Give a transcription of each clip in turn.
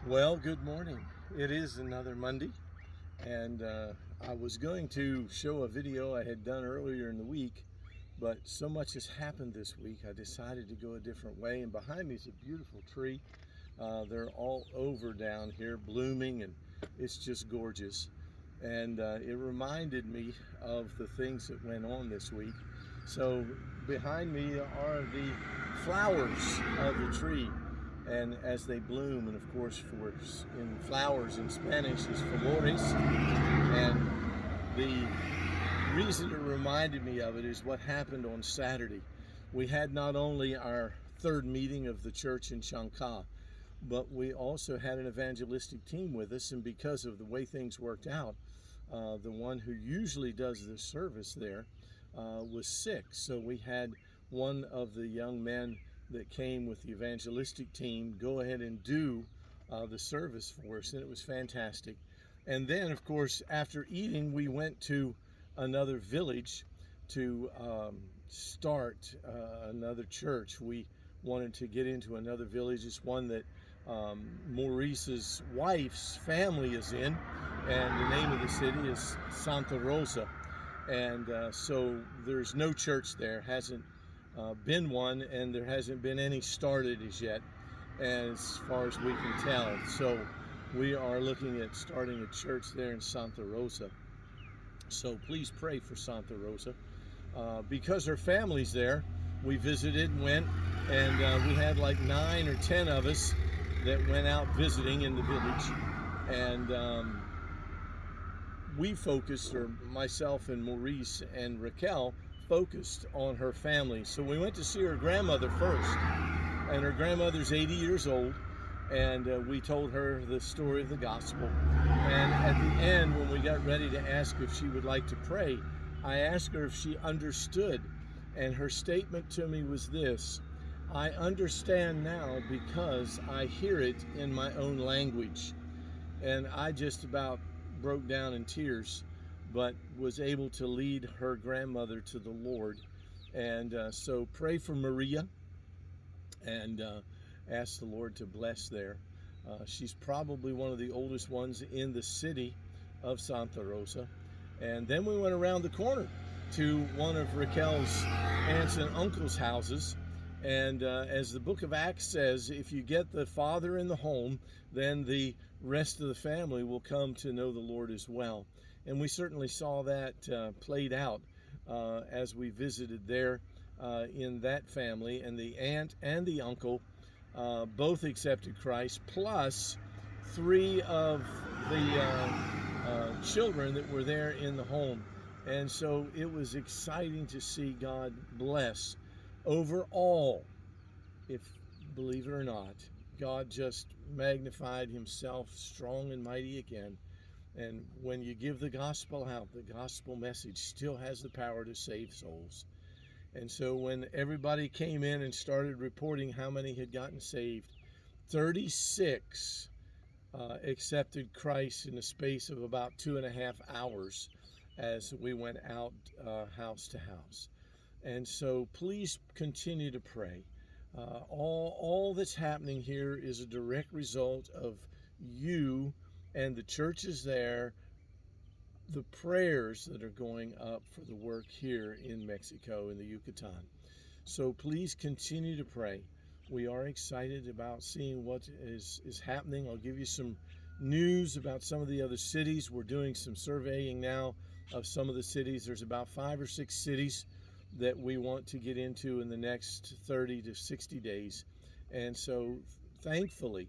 Well, good morning. It is another Monday, and I was going to show a video I had done earlier in the week, but so much has happened this week, I decided to go a different way. And behind me is a beautiful tree. They're all over down here, blooming, and it's just gorgeous. And it reminded me of the things that went on this week. So behind me are the flowers of the tree, and as they bloom, and of course in flowers in Spanish is flores, and the reason it reminded me of it is what happened on Saturday. We had not only our third meeting of the church in Chancay, but we also had an evangelistic team with us, and because of the way things worked out, the one who usually does the service there was sick. So we had one of the young men that came with the evangelistic team go ahead and do the service for us, and it was fantastic. And then, of course, after eating, we went to another village to start another church. We wanted to get into another village. It's one that Maurice's wife's family is in, and the name of the city is Santo Rosa. And so there's no church there, hasn't been one, and there hasn't been any started as yet, as far as we can tell. So we are looking at starting a church there in Santo Rosa. So please pray for Santo Rosa. Because her family's there, we visited and went, and we had like 9 or 10 of us that went out visiting in the village. And we focused, or myself and Maurice and Raquel focused on her family. So we went to see her grandmother first, and her grandmother's 80 years old, and we told her the story of the gospel. And at the end, when we got ready to ask if she would like to pray, I asked her if she understood, and her statement to me was this: "I understand now because I hear it in my own language." And I just about broke down in tears, but was able to lead her grandmother to the Lord. And so pray for Maria, and ask the Lord to bless there. She's probably one of the oldest ones in the city of Santa Rosa. And then we went around the corner to one of Raquel's aunts and uncles' houses. And as the book of Acts says, if you get the father in the home, then the rest of the family will come to know the Lord as well. And we certainly saw that played out as we visited there in that family. And the aunt and the uncle both accepted Christ, plus 3 of the children that were there in the home. And so it was exciting to see God bless overall. If, believe it or not, God just magnified himself strong and mighty again. And when you give the gospel out, the gospel message still has the power to save souls. And so when everybody came in and started reporting how many had gotten saved, 36 accepted Christ in the space of about 2.5 hours as we went out house to house. And so please continue to pray. All that's happening here is a direct result of you and the churches there, the prayers that are going up for the work here in Mexico, in the Yucatan. So please continue to pray. We are excited about seeing what is happening. I'll give you some news about some of the other cities. We're doing some surveying now of some of the cities. There's about 5 or 6 cities that we want to get into in the next 30 to 60 days. And so thankfully,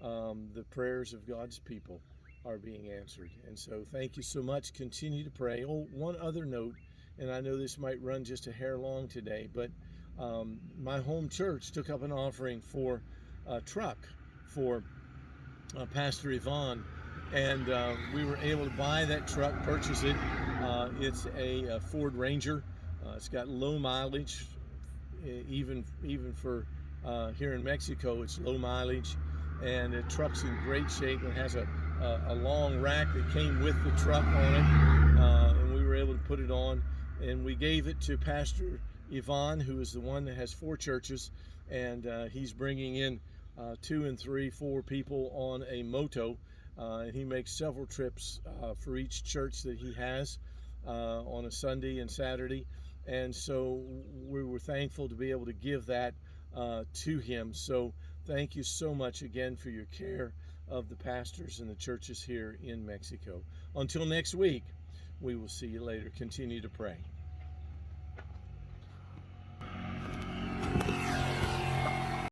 the prayers of God's people are being answered. And so thank you so much. Continue to pray. Oh, one other note, and I know this might run just a hair long today, but my home church took up an offering for a truck for Pastor Yvonne, and we were able to buy that truck, purchase it. It's a Ford Ranger. It's got low mileage, even for here in Mexico. It's low mileage, and the truck's in great shape. It has a long rack that came with the truck on it, and we were able to put it on. And we gave it to Pastor Yvonne, who is the one that has 4 churches, and he's bringing in 2 and 3, 4 people on a moto, and he makes several trips for each church that he has on a Sunday and Saturday. And so we were thankful to be able to give that to him. So thank you so much again for your care of the pastors and the churches here in Mexico. Until next week, we will see you later. Continue to pray.